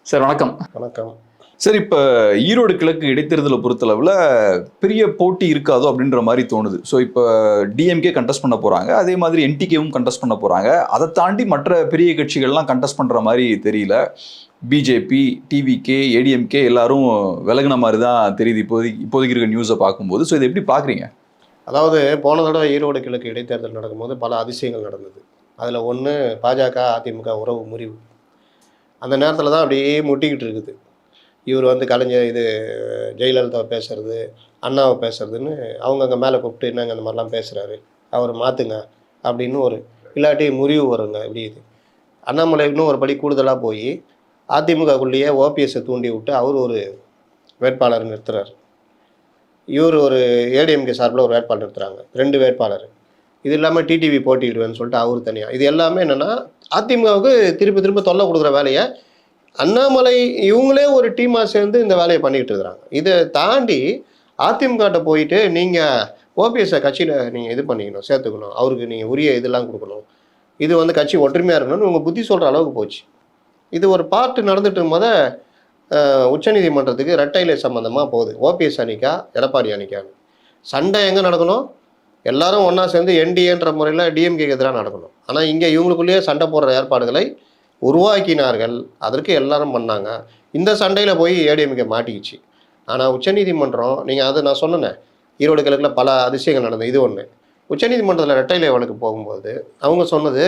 Sir வணக்கம். வணக்கம். Sir, இப்போ ஈரோடு கிழக்கு இடைத்தேர்தலை பொறுத்தளவில் பெரிய போட்டி இருக்காதோ அப்படின்ற மாதிரி தோணுது. ஸோ இப்போ டிஎம்கே கண்டெஸ்ட் பண்ண போகிறாங்க, அதே மாதிரி என்டிகேவும் கண்டெஸ்ட் பண்ண போகிறாங்க. அதை தாண்டி மற்ற பெரிய கட்சிகள்லாம் கண்டெஸ்ட் பண்ணுற மாதிரி தெரியல. பிஜேபி, டிவிகே, ஏடிஎம்கே எல்லாரும் விலகின மாதிரி தான் தெரியுது இப்போதைக்கு இருக்க நியூஸை பார்க்கும்போது. ஸோ இதை எப்படி பார்க்குறீங்க? அதாவது போன தடவை ஈரோடு கிழக்கு இடைத்தேர்தல் நடக்கும்போது பல அதிசயங்கள் நடந்தது. அதில் ஒன்று, பாஜக அதிமுக உறவு முறிவு. அந்த நேரத்தில் தான் அப்படியே முட்டிக்கிட்டு இருக்குது. இவர் வந்து கலைஞர் ஜெயலலிதாவை பேசுறது, அண்ணாவை பேசுறதுன்னு அவங்க அங்கே மேலே கூப்பிட்டு என்னங்க அந்த மாதிரிலாம் பேசுகிறாரு, அவர் மாற்றுங்க அப்படின்னு இல்லாட்டி முறிவு வருங்க. இப்படி அண்ணாமலை இன்னும் ஒரு படி கூடுதலாக போய் அதிமுகக்குள்ளேயே ஓபிஎஸ்ஸை தூண்டி விட்டு அவர் ஒரு வேட்பாளர் நிறுத்துறார். இவர் ஏடிஎம்கே சார்பில் ஒரு வேட்பாளர் நிறுத்துறாங்க, 2 வேட்பாளர். இது இல்லாமல் டிடிவி போட்டியிடுவேன்னு சொல்லிட்டு அவர் தனியாக. இது எல்லாமே என்னென்னா அதிமுகவுக்கு திரும்ப தொல்லை கொடுக்குற வேலையை அண்ணாமலை இவங்களே ஒரு டீமாக சேர்ந்து இந்த வேலையை பண்ணிக்கிட்டு இருக்கிறாங்க. இதை தாண்டி அதிமுகட்ட போயிட்டு நீங்கள் ஓபிஎஸ்ஸை கட்சியில் நீங்கள் இது பண்ணிக்கணும், சேர்த்துக்கணும், அவருக்கு நீங்கள் உரிய இதெல்லாம் கொடுக்கணும், இது கட்சி ஒற்றுமையாக இருக்கணும்னு உங்கள் புத்தி சொல்கிற அளவுக்கு போச்சு. இது ஒரு பார்ட்டு நடந்துட்டு இருக்கும்போது உச்சநீதிமன்றத்துக்கு ரெட்டைலை சம்மந்தமாக போகுது. ஓபிஎஸ் அணிக்கா எடப்பாடி அணிக்கான்னு சண்டை எங்கே நடக்கணும்? எல்லாரும் ஒன்றா சேர்ந்து என்டிஏன்ற முறையில் டிஎம்கேக்கு எதிராக நடக்கணும். ஆனால் இங்கே இவங்களுக்குள்ளேயே சண்டை போடுற ஏற்பாடுகளை உருவாக்கினார்கள். அதற்கு எல்லாரும் பண்ணாங்க. இந்த சண்டையில் போய் ஏடிஎம்கே மாட்டிக்கிச்சு. ஆனால் உச்சநீதிமன்றம், நீங்கள் அதை நான் சொன்னேன், ஈரோடு கிழக்கில் பல அதிசயங்கள் நடந்தது. இது ஒன்று. உச்சநீதிமன்றத்தில் ரெட்டைலை வழக்கு போகும்போது அவங்க சொன்னது,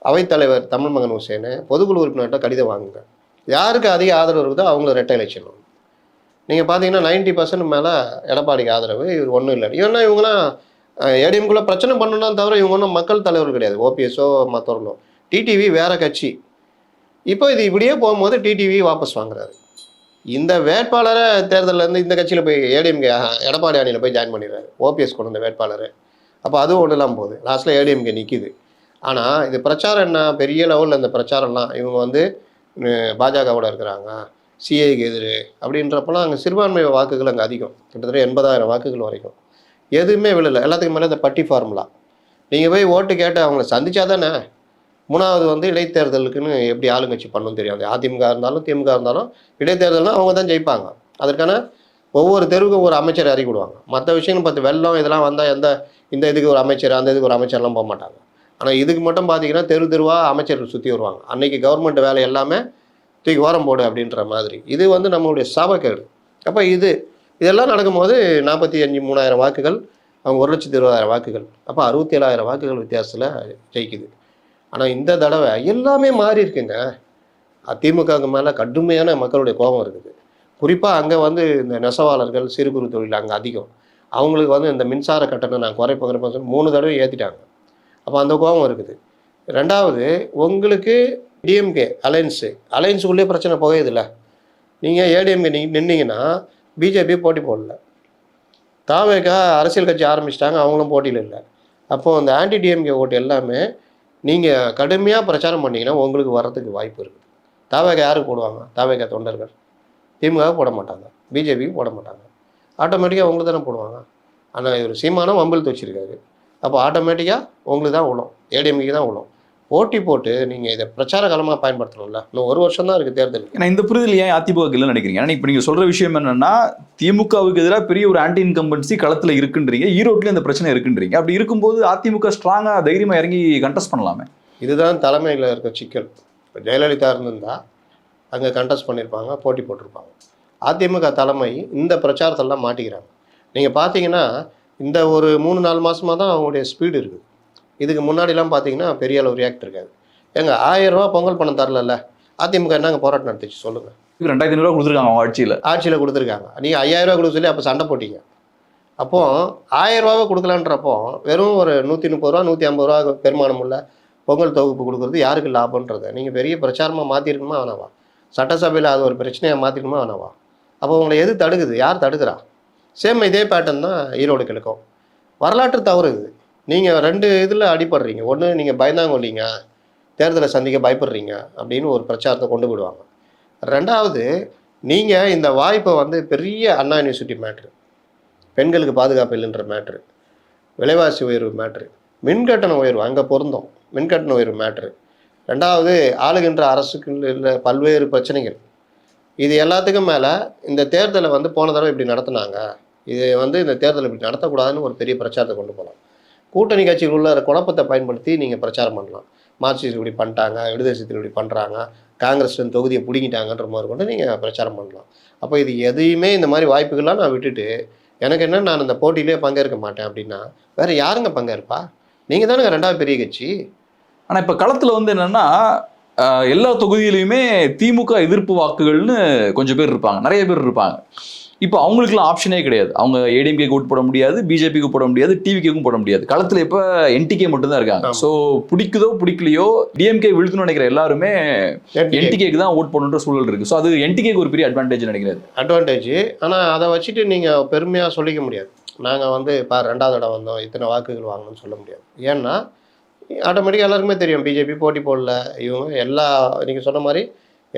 அவைத்தலைவர் தமிழ் மகன் ஹுசேனு பொதுக்குழு உறுப்பினர்கிட்ட கடிதம் வாங்குங்க, யாருக்கு அதிக ஆதரவு இருக்குதோ அவங்கள ரெட்டைலை சொல்லணும். நீங்கள் பார்த்தீங்கன்னா 90% மேலே எடப்பாடிக்கு ஆதரவு, இவர் ஒன்றும் இல்லை. ஏன்னா இவங்களாம் ஏடிஎம்குள்ளே பிரச்சனை பண்ணணும்னா தவிர இவங்க ஒன்றும் மக்கள் தலைவர் கிடையாது, ஓபிஎஸ்ஓ மற்றவர்களும். டிடிவி வேறு கட்சி. இப்போ இது இப்படியே போகும்போது டிடிவி வாபஸ் வாங்குறாரு. இந்த வேட்பாளரை தேர்தலேருந்து இந்த கட்சியில் போய் ஏடிஎம்கே எடப்பாடி அணியில் போய் ஜாயின் பண்ணிடுறாரு, ஓபிஎஸ் கொண்டு வந்த வேட்பாளர். அப்போ அதுவும் ஒன்றும் இல்லாமல் போகுது. லாஸ்ட்டில் ஏடிஎம்கே நிற்கிது. ஆனால் இது பிரச்சாரம் என்ன, பெரிய லெவலில் இந்த பிரச்சாரம்லாம் இவங்க பாஜகவோட இருக்கிறாங்க, சிஏக்கு எதிர் அப்படின்றப்பெல்லாம் அங்கே சிறுபான்மை வாக்குகள் அங்கே அதிகம், கிட்டத்தட்ட 80,000 வாக்குகள் வரைக்கும். எதுவுமே விழலை. எல்லாத்துக்கும் மேலே இந்த பட்டி ஃபார்முலா. நீங்கள் போய் ஓட்டு கேட்டு அவங்கள சந்திச்சா தானே. மூணாவது இடைத்தேர்தலுக்குன்னு எப்படி ஆளுங்கட்சி பண்ணணும் தெரியாது. அதிமுக இருந்தாலும் திமுக இருந்தாலும் இடைத்தேர்தல்னால் அவங்க தான் ஜெயிப்பாங்க. அதற்கான ஒவ்வொரு தெருவுக்கும் ஒரு அமைச்சர் இறக்கி விடுவாங்க. மற்ற விஷயங்கள் பார்த்து வெள்ளம் இதெல்லாம் வந்தால் இந்த இதுக்கு ஒரு அமைச்சர், அந்த இதுக்கு ஒரு அமைச்சர்லாம் போக மாட்டாங்க. ஆனால் இதுக்கு மட்டும் பார்த்தீங்கன்னா தெருவாக அமைச்சர்கள் சுற்றி வருவாங்க. அன்றைக்கி கவர்மெண்ட் வேலை எல்லாமே தூக்கி ஓரம் போடு அப்படின்ற மாதிரி. இது நம்மளுடைய சாபக்கேடு. அப்போ இதெல்லாம் நடக்கும்போது 45,000 வாக்குகள், அவங்க 1,20,000 வாக்குகள், அப்போ 67,000 வாக்குகள் வித்தியாசத்தில் ஜெயிக்குது. ஆனால் இந்த தடவை எல்லாமே மாறி இருக்குங்க. அதிமுகவுக்கு மேலே கடுமையான மக்களுடைய கோபம் இருக்குது. குறிப்பாக அங்கே இந்த நெசவாளர்கள், சிறு குறு தொழில் அங்கே அதிகம். அவங்களுக்கு இந்த மின்சார கட்டணம் நான் குறைப்போங்கிற 3 தடவை ஏற்றிட்டாங்க. அப்போ அந்த கோபம் இருக்குது. ரெண்டாவது, உங்களுக்கு டிஎம்கே அலைன்ஸுக்குள்ளேயே பிரச்சனை போகுதில்ல. நீங்கள் ஏடிஎம்கே நின்னீங்கன்னா பிஜேபி போட்டி போடல, தாவேகா அரசியல் கட்சி ஆரம்பிச்சிட்டாங்க, அவங்களும் போட்டியில் இல்லை. அப்போது அந்த ஆன்டி டிஎம்கே ஓட்டு எல்லாமே நீங்கள் கடுமையாக பிரச்சாரம் பண்ணிங்கன்னா உங்களுக்கு வர்றதுக்கு வாய்ப்பு இருக்குது. தாவேகா யாருக்கு போடுவாங்க? தாவேகா தொண்டர்கள். திமுக போட மாட்டாங்க, பிஜேபிக்கு போட மாட்டாங்க. ஆட்டோமேட்டிக்காக உங்களுக்கு தானே போடுவாங்க. ஆனால் இவர் சீமானம் வம்பில் வச்சுருக்காரு. அப்போ ஆட்டோமேட்டிக்காக உங்களுக்கு தான் விழும், ஏடிஎம்கே தான் விழும். போட்டி போட்டு நீங்கள் இதை பிரச்சார காலமாக பயன்படுத்தணும்ல. இன்னும் 1 வருஷம் தான் இருக்குது தேர்தல். ஏன்னா இந்த புரிதல் ஏன் அதிமுக இல்லைன்னு நினைக்கிறீங்க? ஏன்னா இப்போ நீங்கள் சொல்கிற விஷயம் என்னென்னா, திமுகவுக்கு எதிராக பெரிய ஒரு ஆன்டி இன்கம்பன்சி களத்தில் இருக்குன்றீங்க, ஈரோட்டில் இந்த பிரச்சனை இருக்குன்றீங்க. அப்படி இருக்கும்போது அதிமுக ஸ்ட்ராங்காக தைரியமாக இறங்கி கண்டெஸ்ட் பண்ணலாமே. இதுதான் தலைமையில் இருக்க சிக்கல். இப்போ ஜெயலலிதா இருந்திருந்தால் அங்கே கண்டெஸ்ட் பண்ணியிருப்பாங்க, போட்டி போட்டிருப்பாங்க. அதிமுக தலைமை இந்த பிரச்சாரத்தெல்லாம் மாட்டிக்கிறாங்க. நீங்கள் பார்த்தீங்கன்னா இந்த ஒரு 3-4 மாதமாக தான் அவங்களுடைய ஸ்பீடு இருக்குது. இதுக்கு முன்னாடிலாம் பார்த்தீங்கன்னா பெரிய அளவு ரியாக்ட் இருக்காது. ஏங்க 1000 ரூபா பொங்கல் பணம் தரல, அதிமுக என்னங்க போராட்டம் நடத்திச்சு சொல்லுங்கள்? 2,500 ரூபா கொடுத்துருக்காங்க அவங்க ஆட்சியில் கொடுத்துருக்காங்க. நீங்கள் 5,000 ரூபா கொடுக்க சொல்லி அப்போ சண்டை போட்டிங்க. அப்போது 1000 ரூபாவை கொடுக்கலான்றப்போ வெறும் ஒரு 130 ரூபா 150 ரூபா பெருமானம் உள்ள பொங்கல் தொகுப்பு கொடுக்குறது யாருக்கு லாபன்றதை நீங்கள் பெரிய பிரச்சாரமாக மாற்றிருக்கணுமா வேணாவா? சட்டசபையில் அது ஒரு பிரச்சனையாக மாற்றிக்கணுமா வேணாவா? அப்போ உங்களை எது தடுக்குது? யார் தடுக்கிறா? சேம் இதே பேட்டர்ன் தான் ஈரோடு கிழக்கும். வரலாற்று தவறு இது. நீங்கள் 2 இதில் அடிபடுறீங்க. ஒன்று, நீங்கள் பயந்தாங்கொல்லிங்க, தேர்தலை சந்திக்க பயப்படுறீங்க அப்படின்னு ஒரு பிரச்சாரத்தை கொண்டு போயிடுவாங்க. ரெண்டாவது, நீங்கள் இந்த வாய்ப்பை பெரிய அண்ணா யூனிவர்சிட்டி மேட்ரு, பெண்களுக்கு பாதுகாப்பு இல்லைன்ற மேட்ரு, விலைவாசி உயர்வு மேட்ரு, மின்கட்டண உயர்வு அங்கே பொருந்தோம், மின்கட்டண உயர்வு மேட்ரு. ரெண்டாவது, ஆளுகின்ற அரசுக்கு இல்லை பல்வேறு பிரச்சனைகள், இது எல்லாத்துக்கும் மேலே இந்த தேர்தலை வந்து போன தடவை இப்படி நடத்துனாங்க, இது வந்து இந்த தேர்தலை இப்படி நடத்தக்கூடாதுன்னு ஒரு பெரிய பிரச்சாரத்தை கொண்டு போகலாம். கூட்டணி கட்சிகள் உள்ள குழப்பத்தை பயன்படுத்தி நீங்கள் பிரச்சாரம் பண்ணலாம். மார்க்சிஸ்ட் இப்படி பண்ணிட்டாங்க, விடுதலை சிறுத்தைகள் இப்படி பண்ணுறாங்க, காங்கிரஸ் தொகுதியை பிடிங்கிட்டாங்கன்ற மாதிரி கொண்டு நீங்கள் பிரச்சாரம் பண்ணலாம். அப்போ இது எதையுமே இந்த மாதிரி வாய்ப்புகள்லாம் நான் விட்டுட்டு எனக்கு என்ன நான் இந்த போட்டியிலே பங்கேற்க மாட்டேன் அப்படின்னா வேறு யாருங்க பங்கேற்பா? நீங்கள் தானுங்க 2வது பெரிய கட்சி. ஆனால் இப்போ களத்தில் வந்து என்னன்னா எல்லா தொகுதியிலையுமே திமுக எதிர்ப்பு வாக்குகள்னு கொஞ்சம் பேர் இருப்பாங்க, நிறைய பேர் இருப்பாங்க. இப்போ அவங்களுக்குலாம் ஆப்ஷனே கிடையாது. அவங்க ஏடிஎம்கேக்கு ஓட்டு போட முடியாது, பிஜேபிக்கு போட முடியாது, டிவிகேக்கும் போட முடியாது. களத்தில் இப்போ என்டிகே மட்டும் தான் இருக்காங்க. ஸோ பிடிக்குதோ பிடிக்கலையோ டிஎம்கே விழுத்துன்னு நினைக்கிற எல்லாருமே என்டிகேக்கு தான் ஓட் போடணுன்ற சூழல் இருக்கு. ஸோ அது என்டிகேக்கு ஒரு பெரிய அட்வான்டேஜ் நினைக்கிறது. அட்வான்டேஜ். ஆனால் அதை வச்சுட்டு நீங்கள் பெருமையாக சொல்லிக்க முடியாது. நாங்கள் வந்து இப்போ 2வது இடம் வந்தோம், இத்தனை வாக்குகள் வாங்கணும்னு சொல்ல முடியாது. ஏன்னா ஆட்டோமேட்டிக்காக எல்லாருக்குமே தெரியும் பிஜேபி போட்டி போடல, இவங்க எல்லா நீங்கள் சொன்ன மாதிரி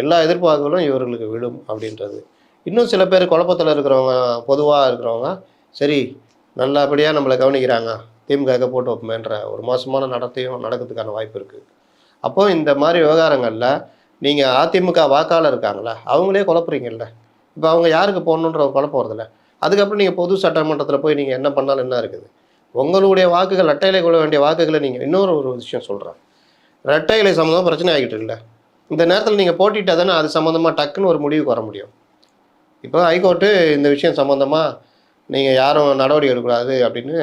எல்லா எதிர்ப்பு வாக்குகளும் இவர்களுக்கு விழும் அப்படின்றது. இன்னும் சில பேர் குழப்பத்தில் இருக்கிறவங்க, பொதுவாக இருக்கிறவங்க, சரி நல்லபடியாக நம்மளை கவனிக்கிறாங்க, திமுக போட்டு வைப்போமேன்ற ஒரு மோசமான நடத்தையும் நடக்கிறதுக்கான வாய்ப்பு இருக்குது. அப்போ இந்த மாதிரி விவகாரங்களில் நீங்கள் அதிமுக வாக்காளர் இருக்காங்களா, அவங்களே குழப்புறீங்கல்ல. இப்போ அவங்க யாருக்கு போடணுன்ற குழப்பம் வருதில்ல. அதுக்கப்புறம் நீங்கள் பொது சட்டமன்றத்தில் போய் நீங்கள் என்ன பண்ணாலும் என்ன இருக்குது? உங்களுடைய வாக்குகள் இரட்டை இலை கொள்ள வேண்டிய வாக்குகளை நீங்கள் இன்னொரு விஷயம் சொல்கிறேன். இரட்டை இலை சம்மந்தமாக பிரச்சனை ஆகிட்டு இல்லை. இந்த நேரத்தில் நீங்கள் போட்டிட்டால் தானே அது சம்மந்தமாக டக்குன்னு ஒரு முடிவுக்கு வர முடியும். இப்போ ஹைகோர்ட்டு இந்த விஷயம் சம்மந்தமாக நீங்கள் யாரும் நடவடிக்கை எடுக்கக்கூடாது அப்படின்னு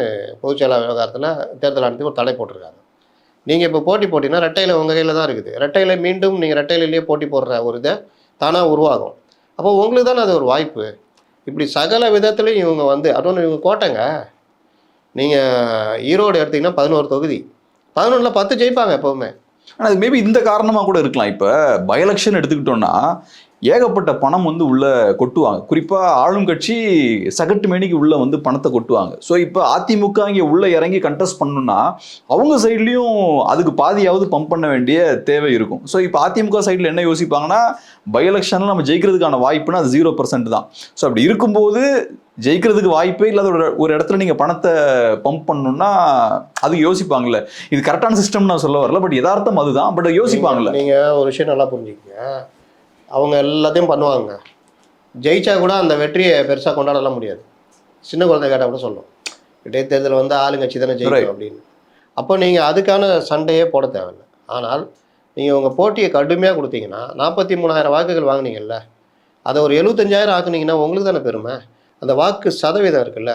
பொதுச்செயலாளர் விவகாரத்தில் தேர்தல் ஆணையத்துக்கு ஒரு தடை போட்டிருக்காங்க. நீங்கள் இப்போ போட்டினா இரட்டை இலை உங்கள் கையில் தான் இருக்குது. இரட்டை இலை மீண்டும் நீங்கள் இரட்டை இலையிலேயே போட்டி போடுற ஒரு இதை தானாக உருவாகும். அப்போ உங்களுக்கு தானே அது ஒரு வாய்ப்பு. இப்படி சகல விதத்துலையும் இவங்க வந்து அதுவும் இவங்க கோட்டைங்க. நீங்கள் ஈரோடு எடுத்திங்கன்னா 11 தொகுதி, 11ல் 10 ஜெயிப்பாங்க எப்போவுமே. ஆனால் அது மேபி இந்த காரணமாக கூட இருக்கலாம். இப்போ பை எலெக்ஷன் எடுத்துக்கிட்டோம்னா ஏகப்பட்ட பணம் வந்து உள்ள கொட்டுவாங்க. குறிப்பாக ஆளும் கட்சி சகட்டு மேனிக்கு உள்ள வந்து பணத்தை கொட்டுவாங்க. ஸோ இப்போ அதிமுக இங்கே உள்ள இறங்கி கண்டெஸ்ட் பண்ணணும்னா அவங்க சைட்லேயும் அதுக்கு பாதியாவது பம்ப் பண்ண வேண்டிய தேவை இருக்கும். ஸோ இப்போ அதிமுக சைடில் என்ன யோசிப்பாங்கன்னா பை எலெக்ஷனில் நம்ம ஜெயிக்கிறதுக்கான வாய்ப்புனா அது 0% தான். ஸோ அப்படி இருக்கும்போது ஜெயிக்கிறதுக்கு வாய்ப்பே இல்லாத ஒரு இடத்துல நீங்கள் பணத்தை பம்ப் பண்ணணும்னா அது யோசிப்பாங்கல்ல. இது கரெக்டான சிஸ்டம் நான் சொல்ல வரல, பட் யதார்த்தம் அதுதான். பட் யோசிப்பாங்கல்ல. நீங்கள் ஒரு விஷயம் நல்லா புரிஞ்சுக்கங்க. அவங்க எல்லாத்தையும் பண்ணுவாங்க. ஜெயிச்சா கூட அந்த வெற்றியை பெருசாக கொண்டாடலாம் முடியாது. சின்ன குழந்தை கேட்டால் கூட சொல்லும், இடைத்தேர்தல் வந்து ஆளுங்கட்சி தானே ஜெயிக்கும் அப்படின்னு. அப்போ நீங்கள் அதுக்கான சண்டையே போட தேவையில்லை. ஆனால் நீங்கள் உங்கள் போட்டியை கடுமையாக கொடுத்தீங்கன்னா 43,000 வாக்குகள் வாங்கினீங்கல்ல, அதை ஒரு 75,000 ஆக்குனீங்கன்னா உங்களுக்கு தானே பெருமை. அந்த வாக்கு சதவீதம் இருக்குல்ல,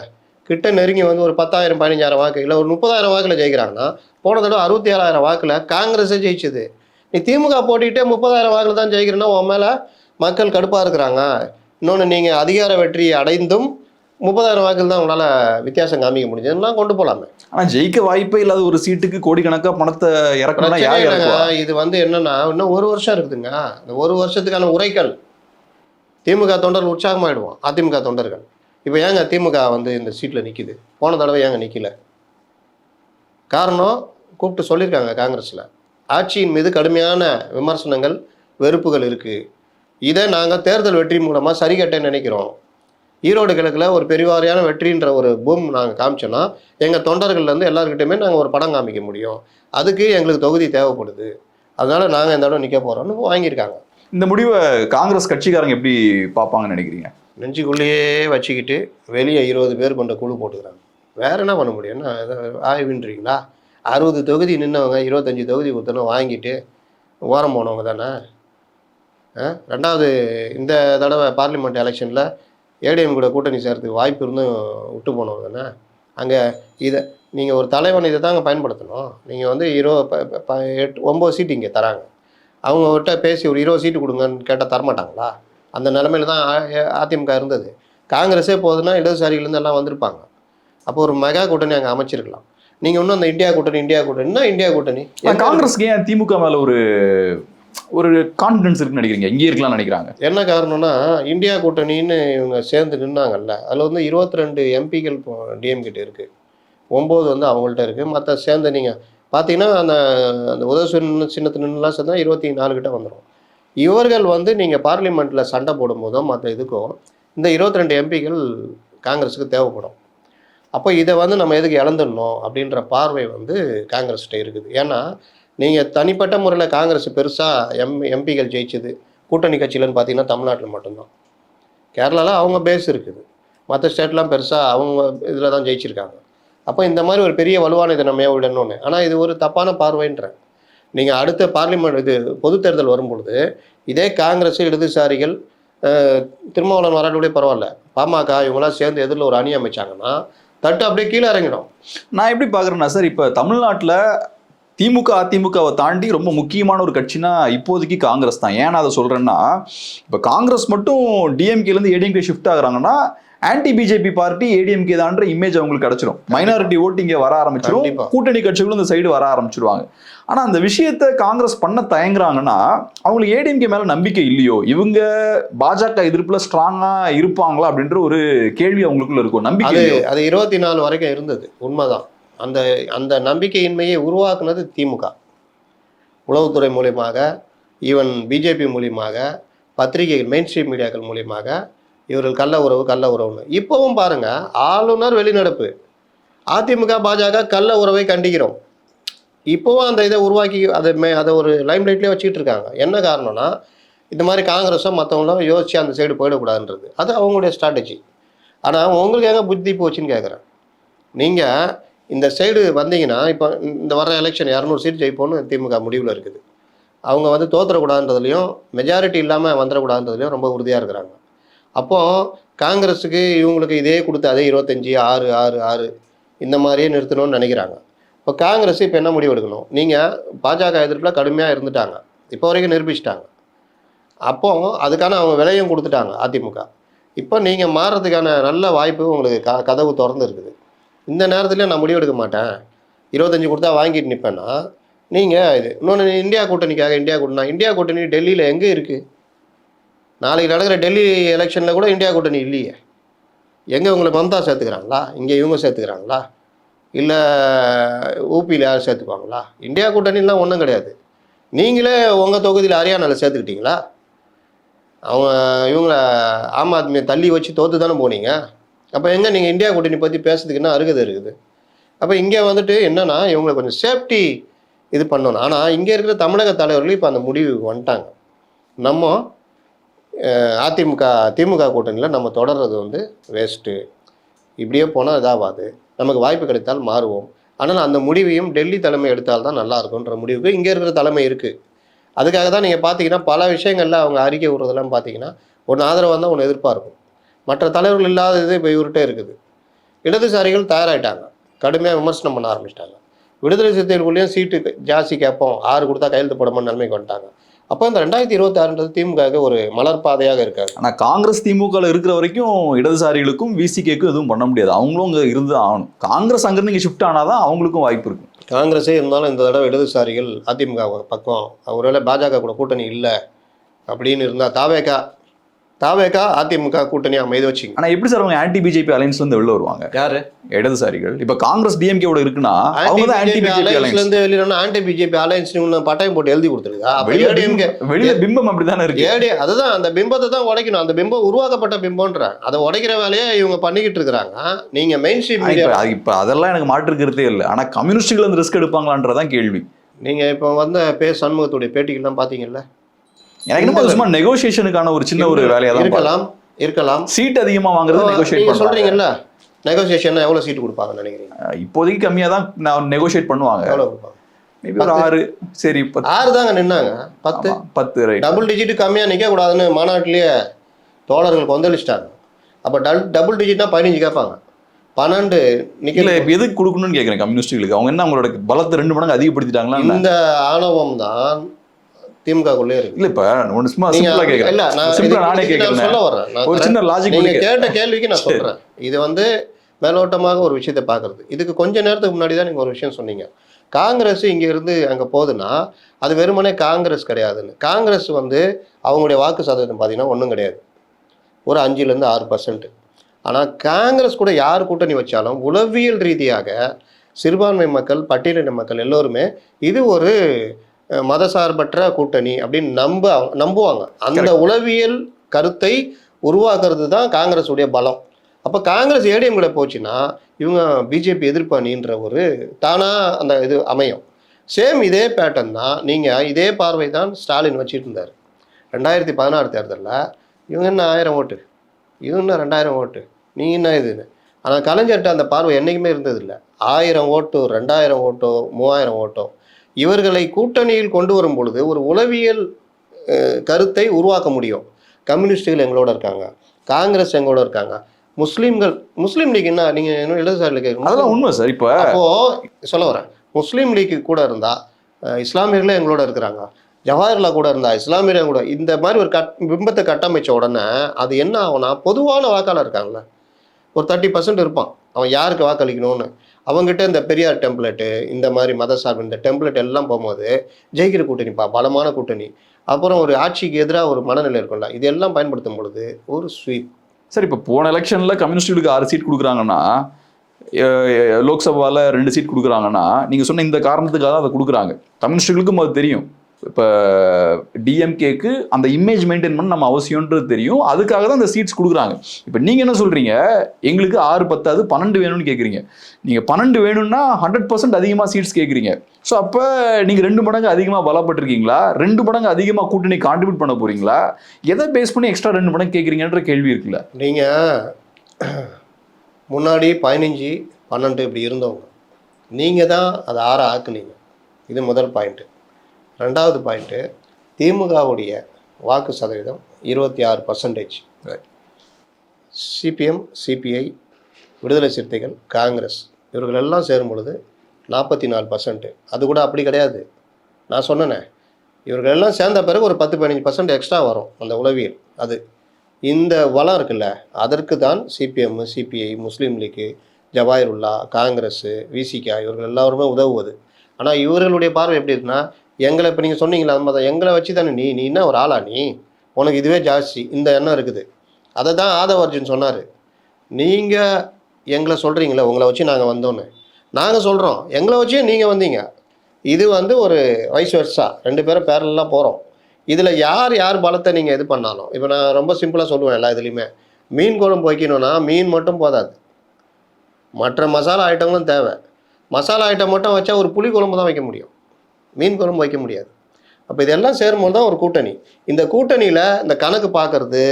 கிட்ட நெருங்கி வந்து ஒரு 10,000 15,000 வாக்கு இல்லை ஒரு 30,000 வாக்கில் ஜெயிக்கிறாங்கன்னா போன தடவை 67,000 வாக்கில் காங்கிரஸே ஜெயிச்சது. நீ திமுக போட்டிகிட்டே 30,000 வாக்கில் தான் ஜெயிக்கிறேன்னா உன் மேலே மக்கள் கடுப்பாக இருக்கிறாங்க. இன்னொன்று நீங்கள் அதிகார வெற்றி அடைந்தும் 30,000 வாக்கில் தான் உங்களால் வித்தியாசம் காமிக்க முடிஞ்சதுலாம் கொண்டு போகலாமே. ஆனால் ஜெயிக்க வாய்ப்பே இல்லாத ஒரு சீட்டுக்கு கோடிக்கணக்காக பணத்தை இறக்கணும்னா இது வந்து என்னன்னா இன்னும் 1 வருஷம் இருக்குதுங்க. இந்த 1 வருஷத்துக்கான உரைக்கல் திமுக தொண்டர்கள் உற்சாகமாகிடுவோம். அதிமுக தொண்டர்கள் இப்போ ஏங்க திமுக வந்து இந்த சீட்டில் நிற்கிது, போன தடவை ஏங்க நிற்கல? காரணம் கூப்பிட்டு சொல்லியிருக்காங்க காங்கிரஸில், ஆட்சியின் மீது கடுமையான விமர்சனங்கள் வெறுப்புகள் இருக்குது. இதை நாங்கள் தேர்தல் வெற்றி மூலமாக சரி கட்டேன்னு நினைக்கிறோம். ஈரோடு கிழக்கில் ஒரு பெருவாரியான வெற்றின்ற ஒரு பூம் நாங்கள் காமிச்சோன்னா எங்கள் தொண்டர்கள்லேருந்து எல்லாருக்கிட்டையுமே நாங்கள் ஒரு படம் காமிக்க முடியும். அதுக்கு எங்களுக்கு தொகுதி தேவைப்படுது, அதனால் நாங்கள் இந்த இடம் நிற்க போகிறோம்னு வாங்கியிருக்காங்க. இந்த முடிவை காங்கிரஸ் கட்சிக்காரங்க எப்படி பார்ப்பாங்கன்னு நினைக்கிறீங்க? நெஞ்சுக்குள்ளேயே வச்சுக்கிட்டு வெளியே 20 பேர் கொண்ட குழு போட்டுக்கிறாங்க. வேறு என்ன பண்ண முடியும்? என்ன ஆய்வுன்றீங்களா? 60 தொகுதி நின்றவங்க 25 தொகுதி கொடுத்தனும் வாங்கிட்டு ஓரம் போனவங்க தானே. 2வது இந்த தடவை பார்லிமெண்ட் எலெக்ஷனில் ஏடிஎம் கூட கூட்டணி சேர்த்துக்கு வாய்ப்பு இருந்தும் விட்டு போனவங்க தானே. அங்கே இதை நீங்கள் ஒரு தலைவன் இதை தாங்க பயன்படுத்தணும். நீங்கள் வந்து 9 சீட்டு இங்கே தராங்க, அவங்ககிட்ட பேசி ஒரு 20 சீட்டு கொடுங்கன்னு கேட்டால் தரமாட்டாங்களா? அந்த நிலமையில தான் அதிமுக இருந்தது. காங்கிரஸே போகுதுன்னா இடதுசாரிகள்லேருந்து எல்லாம் வந்திருப்பாங்க. அப்போ ஒரு மெகா கூட்டணி அங்கே அமைச்சிருக்கலாம். நீங்கள் இன்னும் அந்த இந்தியா கூட்டணி காங்கிரஸ்க்கு ஏன் திமுக மேலே ஒரு கான்ஃபிடன்ஸ் இருக்குன்னு நினைக்கிறீங்க? இங்கே இருக்கலாம்னு நினைக்கிறாங்க. என்ன காரணம்னா இந்தியா கூட்டணின்னு இவங்க சேர்ந்து நின்னாங்கல்ல, அதில் வந்து 22 எம்பிக்கள் டிஎம்கிட்ட இருக்குது, 9 வந்து அவங்கள்ட்ட இருக்குது. மற்ற சேர்ந்து நீங்கள் பார்த்தீங்கன்னா அந்த உதவி சின்னத்து நின்றுலாம் சேர்ந்தா 24 கிட்ட வந்துடும். இவர்கள் வந்து நீங்கள் பார்லிமெண்ட்டில் சண்டை போடும்போதும் மற்ற இதுக்கும் இந்த 22 எம்பிக்கள் காங்கிரஸுக்கு தேவைப்படும். அப்போ இதை வந்து நம்ம எதுக்கு இழந்துடணும் அப்படின்ற பார்வை வந்து காங்கிரஸ்கிட்ட இருக்குது. ஏன்னா நீங்கள் தனிப்பட்ட முறையில் காங்கிரஸ் பெருசாக எம்பிக்கள் ஜெயிச்சது கூட்டணி கட்சியிலன்னு பார்த்தீங்கன்னா தமிழ்நாட்டில் மட்டும்தான். கேரளாவில் அவங்க பேஸ் இருக்குது, மற்ற ஸ்டேட்லாம் பெருசாக அவங்க இதில் தான் ஜெயிச்சிருக்காங்க. அப்போ இந்த மாதிரி ஒரு பெரிய வலுவான இதை நம்ம விடணும்னு. ஆனால் இது ஒரு தப்பான பார்வைன்றேன். நீங்கள் அடுத்த பார்லிமெண்ட் இது பொது தேர்தல் வரும்பொழுது இதே காங்கிரஸ், இடதுசாரிகள், திருமாவளவன் வராட்டோடய பரவாயில்ல, பாமக இவங்களாம் சேர்ந்து எதிரில் ஒரு அணி அமைச்சாங்கன்னா தட்டு அப்படியே கீழே இறங்கிடும். நான் எப்படி பார்க்குறேன்னா சார், இப்போ தமிழ்நாட்டில் திமுக அதிமுகவை தாண்டி ரொம்ப முக்கியமான ஒரு கட்சினா இப்போதைக்கு காங்கிரஸ் தான். ஏன் அதை சொல்கிறேன்னா, இப்போ காங்கிரஸ் மட்டும் டிஎம்கேலேருந்து ஏடிஎம்கே ஷிஃப்ட் ஆகுறாங்கன்னா ஆன்டி பிஜேபி பார்ட்டி ஏடிஎம்கே தான்ற இமேஜ் அவங்களுக்கு கிடைச்சிடும். மைனாரிட்டி ஓட்டு இங்கே வர ஆரம்பிச்சிடும், கூட்டணி கட்சிகளும் இந்த சைடு வர ஆரம்பிச்சிருவாங்க. ஆனால் அந்த விஷயத்தை காங்கிரஸ் பண்ண தயங்குறாங்கன்னா அவங்களுக்கு ஏடிஎம்கே மேலே நம்பிக்கை இல்லையோ, இவங்க பாஜக எதிர்ப்புல ஸ்ட்ராங்காக இருப்பாங்களா அப்படின்ற ஒரு கேள்வி அவங்களுக்குள்ள இருக்கும். நம்பிக்கை அது 24 வரைக்கும் இருந்தது, உண்மைதான். அந்த அந்த நம்பிக்கையின்மையை உருவாக்குனது திமுக. உளவுத்துறை மூலியமாக, ஈவன் பிஜேபி மூலியமாக, பத்திரிகைகள், மெயின் ஸ்ட்ரீம் மீடியாக்கள் மூலியமாக இவர்கள் கள்ள உறவுன்னு. இப்போவும் பாருங்க, ஆளுநர் வெளிநடப்பு, அதிமுக பாஜக கள்ள உறவை கண்டிக்கிறோம். இப்போவும் அந்த இதை உருவாக்கி அதை ஒரு லைம் லைட்லேயே வச்சுக்கிட்டு இருக்காங்க. என்ன காரணம்னா, இந்த மாதிரி காங்கிரஸும் மற்றவங்களும் யோசிச்சு அந்த சைடு போயிடக்கூடாதுன்றது, அது அவங்களுடைய ஸ்ட்ராட்டஜி. ஆனால் உங்களுக்கு எங்கே புத்தி போச்சுன்னு கேட்குறேன். நீங்கள் இந்த சைடு வந்தீங்கன்னா, இப்போ இந்த வர எலெக்ஷன் 200 சீட் ஜெயிப்போன்னு திமுக முடிவில் இருக்குது. அவங்க தோற்றக்கூடாதுன்றதுலையும், மெஜாரிட்டி இல்லாமல் வந்துடக்கூடாதுன்றதுலையும் ரொம்ப உறுதியாக இருக்கிறாங்க. அப்போது காங்கிரஸுக்கு இவங்களுக்கு இதே கொடுத்து அதே 25, 6, 6, 6 இந்த மாதிரியே நிறுத்தணும்னு நினைக்கிறாங்க. இப்போ காங்கிரஸ் இப்போ என்ன முடிவு எடுக்கணும்? நீங்கள் பாஜக எதிர்ப்பில் கடுமையாக இருந்துட்டாங்க, இப்போ வரைக்கும் நிரூபிச்சிட்டாங்க. அப்போது அதுக்கான அவங்க விலையும் கொடுத்துட்டாங்க அதிமுக. இப்போ நீங்கள் மாறுறதுக்கான நல்ல வாய்ப்பு உங்களுக்கு கதவு திறந்து இருக்குது. இந்த நேரத்தில் நான் முடிவெடுக்க மாட்டேன், 25 கொடுத்தா வாங்கிட்டு நிற்பேன்னா, நீங்கள் இது இன்னொன்று இந்தியா கூட்டணி டெல்லியில் எங்கே இருக்குது? நாளைக்கு நடக்கிற டெல்லி எலெக்ஷனில் கூட இந்தியா கூட்டணி இல்லையே. எங்கே உங்களை மம்தா சேர்த்துக்கிறாங்களா? இங்கே இவங்க சேர்த்துக்கிறாங்களா? இல்லை ஊபியில் யாரும் சேர்த்துக்குவாங்களா? இந்தியா கூட்டணிலாம் ஒன்றும் கிடையாது. நீங்களே உங்கள் தொகுதியில் ஹரியானாவில் சேர்த்துக்கிட்டீங்களா? அவங்க இவங்கள ஆம் ஆத்மியை தள்ளி வச்சு தோற்று தானே போனீங்க. அப்போ எங்கே நீங்கள் இந்தியா கூட்டணி பற்றி பேசுறதுக்குன்னா இருக்குது. அப்போ இங்கே என்னென்னா இவங்களை கொஞ்சம் சேஃப்டி இது பண்ணணும். ஆனால் இங்கே இருக்கிற தமிழக தலைவர்கள் இப்போ அந்த முடிவுக்கு வந்துட்டாங்க. நம்ம திமுக கூட்டணியில் நம்ம தொடர்றது வேஸ்ட்டு, இப்படியே போனால் இதாகாது, நமக்கு வாய்ப்பு கிடைத்தால் மாறுவோம். ஆனால் அந்த முடிவையும் டெல்லி தலைமை எடுத்தால் தான் நல்லா இருக்குன்ற முடிவுக்கு இங்கே இருக்கிற தலைமை இருக்குது. அதுக்காக தான் நீங்கள் பார்த்தீங்கன்னா பல விஷயங்களில் அவங்க அறிக்கை விடுறதெல்லாம் பார்த்தீங்கன்னா ஒன்று ஆதரவாக தான் ஒன்று எதிர்ப்பார்க்கும். மற்ற தலைவர்கள் இல்லாதது இப்போ இவர்கிட்ட இருக்குது. இடதுசாரிகள் தயாராகிட்டாங்க, கடுமையாக விமர்சனம் பண்ண ஆரம்பிச்சிட்டாங்க. விடுதலை சிறுத்தைகளுக்குள்ளேயும் சீட்டு ஜாஸ்தி கேட்போம், 6 கொடுத்தா கையெழுத்து போடணும்னு நிலைமைக்கு வந்துட்டாங்க. அப்போ இந்த 2026 திமுக ஒரு மலர்பாதையாக இருக்காது. ஆனால் காங்கிரஸ் திமுகவில் இருக்கிற வரைக்கும் இடதுசாரிகளுக்கும் விசிகேக்கும் எதுவும் பண்ண முடியாது, அவங்களும் அங்கே இருந்து ஆகணும். காங்கிரஸ் அங்கேருந்து இங்கே ஷிஃப்ட் ஆனால் தான் அவங்களுக்கும் வாய்ப்பு இருக்கும். காங்கிரஸே இருந்தாலும் இந்த தடவை இடதுசாரிகள் அதிமுக பக்கம், ஒருவேளை பாஜக கூட கூட்டணி இல்லை அப்படின்னு இருந்தால் தாவேகா அதிமுக கூட்டணி அமைதி வச்சிங்க. ஆனால் எப்படி சார் அவங்க ஆன்டி பிஜேபி அலைன்ஸ்லேருந்து வெளில வருவாங்க? யாரு? இடதுசாரிகள். இப்போ காங்கிரஸ் டிஎம்கேவோட இருக்குன்னா அவங்க தான் ஆன்டி பிஜேபி அலைன்ஸ்லேருந்து வெளியில ஆன்டி பிஜேபி அலைன்ஸ் பட்டாயம் போட்டு எழுதி கொடுத்துருக்கா. வெளியில பிம்பம் அப்படிதானே இருக்கு. அதுதான் அந்த பிம்பத்தை தான் உடைக்கணும். அந்த பிம்பம் உருவாக்கப்பட்ட பிம்பம்ன்ற அதை உடைக்கிற வேலையை இவங்க பண்ணிக்கிட்டு இருக்கிறாங்க. நீங்க மெயின் ஸ்ட்ரீம் மீடியா இப்போ அதெல்லாம் எனக்கு மாற்றுக்கிறதே இல்லை. ஆனால் கம்யூனிஸ்டுகள் அந்த ரிஸ்க் எடுப்பாங்களான்றதான் கேள்வி. நீங்க இப்போ சண்முகத்துடைய பேட்டிகள்லாம் பாத்தீங்கல்ல, எனக்கு என்ன சும்மா நெகோசியேஷனுக்கான ஒரு சின்ன ஒரு வேலையா தான் இருக்கலாம். சீட் அதிகமா வாங்குறது நெகோசியேட் சொல்றீங்கல்ல, நெகோசியேஷன் எவ்வளவு சீட் கொடுப்பாங்கன்னு நினைக்கிறீங்க? இப்போதைக்கு கம்மியா தான் நான் நெகோசியேட் பண்ணுவாங்க. எவ்வளவு கொடுப்பாங்க? மேபி ஒரு 6. சரி 6 தாங்க நின்னாங்க. 10 ரைட். டபுள் டிஜிட் கம்மியா நிக்க கூடாதுன்னு மாநாட்டிலேயே தோழர்கள் கொந்தளிச்சிட்டாங்க. அப்ப டபுள் டிஜிட்னா 15 கேட்பாங்க, 12 நிக்கல. எதுக்கு கொடுக்கணும்னு கேட்குறேன் கம்யூனிஸ்டுகளுக்கு. அவங்க என்ன அவங்களோட பலத்தை 2 மடங்கு அதிகப்படுத்திட்டாங்களா? இந்த ஆணவம் தான் திமுகக்குள்ளே இருக்கு. இல்ல இப்ப ஒன்னு சும்மா சிம்பிளா கேக்குறேன். இல்ல நானே கேக்குறேன், சொல்ல வரேன். ஒரு சின்ன லாஜிக் நீங்க கேட்ட கேள்விக்கு நான் சொல்றேன். இது மேலோட்டமாக ஒரு விஷயத்தை பார்க்கறது. இதுக்கு கொஞ்ச நேரத்துக்கு முன்னாடி தான் நீங்க ஒரு விஷயம் சொன்னீங்க, காங்கிரஸ் இங்க இருந்து அங்க போகுதுன்னா அது வெறுமனே காங்கிரஸ் கிடையாதுன்னு. காங்கிரஸ் அவங்களுடைய வாக்கு சதவீதம் பார்த்தீங்கன்னா ஒன்றும் கிடையாது, ஒரு 5% 6%. ஆனால் காங்கிரஸ் கூட யார் கூட்டணி வச்சாலும் உளவியல் ரீதியாக சிறுபான்மை மக்கள், பட்டியலின மக்கள் எல்லோருமே இது ஒரு மதசார்பற்ற கூட்டணி அப்படின்னு நம்புவாங்க. அந்த உளவியல் கருத்தை உருவாக்குறது தான் காங்கிரஸ் உடைய பலம். அப்போ காங்கிரஸ் ஏடிஎம் கூட போச்சுன்னா இவங்க பிஜேபி எதிர்ப்பு அணின்ற ஒரு தானா அந்த இது அமையும். சேம் இதே பேட்டர்ன் தான், நீங்கள் இதே பார்வை தான் ஸ்டாலின் வச்சுட்டு இருந்தார். 2016 தேர்தலில் இவங்க என்ன 1000 ஓட்டு, இவங்க என்ன 2000 ஓட்டு, நீங்கள் என்ன இதுன்னு. ஆனால் கலைஞர்கிட்ட அந்த பார்வை என்றைக்குமே இருந்ததில்லை. 1000 ஓட்டோ 2000 ஓட்டோ 3000 ஓட்டோ இவர்களை கூட்டணியில் கொண்டு வரும் பொழுது ஒரு உளவியல் கருத்தை உருவாக்க முடியும். கம்யூனிஸ்டுகள் எங்களோட இருக்காங்க, காங்கிரஸ் எங்களோட இருக்காங்க, முஸ்லீம் லீக் என்ன நீங்கள் இன்னும் இடதுசாரியில் கேட்கணும். அதெல்லாம் உண்மை சார். இப்போ அப்போது சொல்ல வரேன், முஸ்லீம் லீக்கு கூட இருந்தால் இஸ்லாமியர்களே எங்களோட இருக்கிறாங்க, ஜவாஹர்லா கூட இருந்தா இஸ்லாமியர் கூட, இந்த மாதிரி ஒரு பிம்பத்தை கட்டமைச்ச உடனே அது என்ன ஆகும்னா, பொதுவான வாக்காளர் இருக்காங்களே ஒரு 30% இருப்பான், அவன் யாருக்கு வாக்களிக்கணும்னு. அவங்ககிட்ட இந்த பெரியார் டெம்ப்ளேட்டு, இந்த மாதிரி மதசார்பு இந்த டெம்ப்ளேட் எல்லாம் போகும்போது ஜெயிக்கிற கூட்டணிப்பா, பலமான கூட்டணி, அப்புறம் ஒரு ஆட்சிக்கு எதிராக ஒரு மனநிலை இருக்கும்ல, இதெல்லாம் பயன்படுத்தும் பொழுது ஒரு ஸ்வீப். சார் இப்போ போன எலெக்ஷனில் கம்யூனிஸ்டுகளுக்கு 6 சீட் கொடுக்குறாங்கன்னா, லோக்சபாவில் 2 சீட் கொடுக்குறாங்கன்னா, நீங்கள் சொன்ன இந்த காரணத்துக்காக தான் அதை கொடுக்குறாங்க. கம்யூனிஸ்டுகளுக்கும் அது தெரியும். இப்போ டிஎம்கேக்கு அந்த இமேஜ் மெயின்டைன் பண்ண நம்ம அவசியம்ன்றது தெரியும். அதுக்காக தான் அந்த சீட்ஸ் கொடுக்குறாங்க. இப்போ நீங்கள் என்ன சொல்கிறீங்க, எங்களுக்கு 6 பத்தாது 12 வேணும்னு கேட்குறீங்க. நீங்கள் 12 வேணும்னா 100% அதிகமாக சீட்ஸ் கேட்குறீங்க. ஸோ அப்போ நீங்கள் 2 மடங்கு அதிகமாக பலப்பட்டிருக்கீங்களா, 2 மடங்கு அதிகமாக கூட்டணி கான்ட்ரிபியூட் பண்ண போகிறீங்களா, எதை பேஸ் பண்ணி எக்ஸ்ட்ரா 2 மடங்கு கேட்குறீங்கன்ற கேள்வி இருக்குல்ல. நீங்கள் முன்னாடி 15 12 இப்படி இருந்தவங்க, நீங்கள் தான் அதை 6 ஆக்குனீங்க. இது முதல் பாயிண்ட்டு. 2வது பாயிண்ட்டு, திமுகவுடைய வாக்கு சதவீதம் 26%. சிபிஎம், சிபிஐ, விடுதலை சிறுத்தைகள், காங்கிரஸ் இவர்கள் எல்லாம் சேரும் பொழுது 44%. அது கூட அப்படி கிடையாது, நான் சொன்னேனே, இவர்கள் எல்லாம் சேர்ந்த பிறகு ஒரு 10-15% எக்ஸ்ட்ரா வரும் அந்த உளவியல். அது இந்த வளம் இருக்குல்ல, அதற்கு தான் சிபிஎம், சிபிஐ, முஸ்லீம் லீக்கு, ஜவாஹிருல்லா, காங்கிரஸ், விசிகா இவர்கள் எல்லாருமே உதவுவது. ஆனால் இவர்களுடைய பார்வை எப்படி இருக்குன்னா, எங்களை இப்போ நீங்கள் சொன்னீங்களா அந்த மாதிரி எங்களை வச்சு தானே நீ என்ன ஒரு ஆளா, நீ உனக்கு இதுவே ஜாஸ்தி, இந்த எண்ணம் இருக்குது. அதை தான் ஆதவ அர்ஜுன் சொன்னார். நீங்கள் எங்களை சொல்கிறீங்களே உங்களை வச்சு நாங்கள் வந்தோன்னு, நாங்கள் சொல்கிறோம் எங்களை வச்சே நீங்கள் வந்தீங்க. இது ஒரு வயசு வருஷா 2 பேரும் பேரலாம் போகிறோம். இதில் யார் பலத்தை நீங்கள் இது பண்ணாலும், இப்போ நான் ரொம்ப சிம்பிளாக சொல்லுவேன், எல்லா இதுலேயுமே மீன் குழம்பு வைக்கணும்னா மீன் மட்டும் போதாது, மற்ற மசாலா ஐட்டங்களும் தேவை. மசாலா ஐட்டம் மட்டும் வச்சா ஒரு புளி குழம்பு தான் வைக்க முடியும், மீன் குழம்பு வைக்க முடியாது. அப்போ இதெல்லாம் சேரும்போது தான் ஒரு கூட்டணி. இந்த கூட்டணியில் இந்த கணக்கு பார்க்கறது,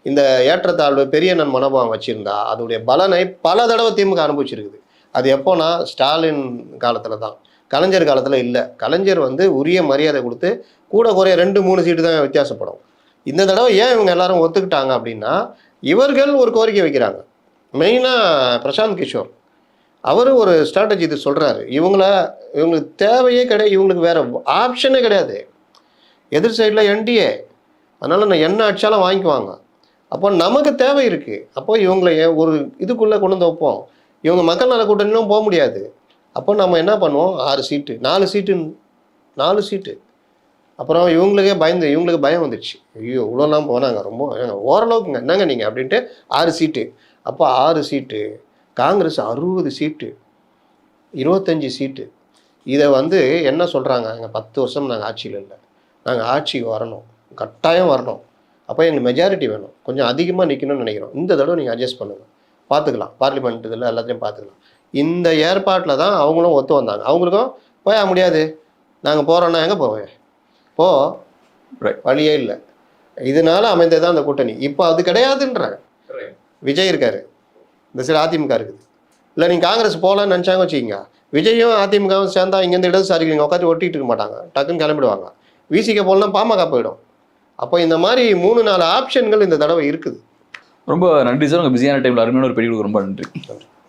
இந்த ஏற்றத்தாழ்வு பெரிய நன் மனோபாவம் வச்சுருந்தா அதோடைய பலனை பல தடவை திமுக அனுபவிச்சிருக்குது. அது எப்போனா ஸ்டாலின் காலத்தில் தான், கலைஞர் காலத்தில் இல்லை. கலைஞர் உரிய மரியாதை கொடுத்து கூட குறைய 2-3 சீட்டு தான் வித்தியாசப்படும். இந்த தடவை ஏன் இவங்க எல்லாரும் ஒத்துக்கிட்டாங்க அப்படின்னா, இவர்கள் ஒரு கோரிக்கை வைக்கிறாங்க. மெயினாக பிரசாந்த் கிஷோர் அவர் ஒரு ஸ்ட்ராட்டஜி இது சொல்கிறாரு, இவங்களுக்கு தேவையே கிடையாது, இவங்களுக்கு வேறு ஆப்ஷனே கிடையாது. எதிர் சைடில் என்டிஏ, அதனால் நான் என்ன அடித்தாலும் வாங்கிக்குவாங்க. அப்போ நமக்கு தேவை இருக்குது. அப்போ இவங்களை ஒரு இதுக்குள்ளே கொண்டு வந்து வைப்போம். இவங்க மக்கள் நல கூட்டணியும் போக முடியாது. அப்போ நம்ம என்ன பண்ணுவோம், 6 சீட்டு 4 சீட்டு. அப்புறம் இவங்களுக்கு பயம் வந்துடுச்சு. ஐயோ இவ்வளோலாம் போனாங்க, ரொம்ப ஓரளவுக்குங்க என்னங்க நீங்கள் அப்படின்ட்டு 6 சீட்டு. அப்போ 6 சீட்டு, காங்கிரஸ் 60 சீட்டு, 25 சீட்டு. இதை என்ன சொல்கிறாங்க, எங்கள் 10 வருஷம் நாங்கள் ஆட்சியில் இல்லை, நாங்கள் ஆட்சிக்கு வரணும், கட்டாயம் வரணும், அப்போ எங்களுக்கு மெஜாரிட்டி வேணும், கொஞ்சம் அதிகமாக நிற்கணும்னு நினைக்கிறோம், இந்த தடவை நீங்கள் அட்ஜஸ்ட் பண்ணுங்கள், பார்த்துக்கலாம், பார்லிமெண்ட் இதில் எல்லாத்தையும் பார்த்துக்கலாம். இந்த ஏற்பாட்டில் தான் அவங்களும் ஒத்து வந்தாங்க. அவங்களுக்கும் போயா முடியாது, நாங்கள் போகிறோன்னா எங்கே போவேன், வழியே இல்லை. இதனால அமைந்ததான் அந்த கூட்டணி. இப்போ அது கிடையாதுன்றாங்க. விஜய் இருக்காரு, இந்த சைடு அதிமுக இருக்குது. இல்லை நீங்கள் காங்கிரஸ் போகலான்னு நினச்சாங்க வச்சுக்கிங்க, விஜயும் அதிமுகவும் சேர்ந்தா இங்கேருந்து இடதுசாரிகள் நீங்கள் உட்காந்து ஒட்டிகிட்டு இருக்க மாட்டாங்க, டக்குன்னு கிளம்பிடுவாங்க. விசிக போகலாம் பாமக போயிடும். அப்போ இந்த மாதிரி 3-4 ஆப்ஷன்கள் இந்த தடவை இருக்குது. ரொம்ப நன்றி சார், உங்கள் பிஸியான டைமில் அருமையான ஒரு பெரிய ரொம்ப நன்றி.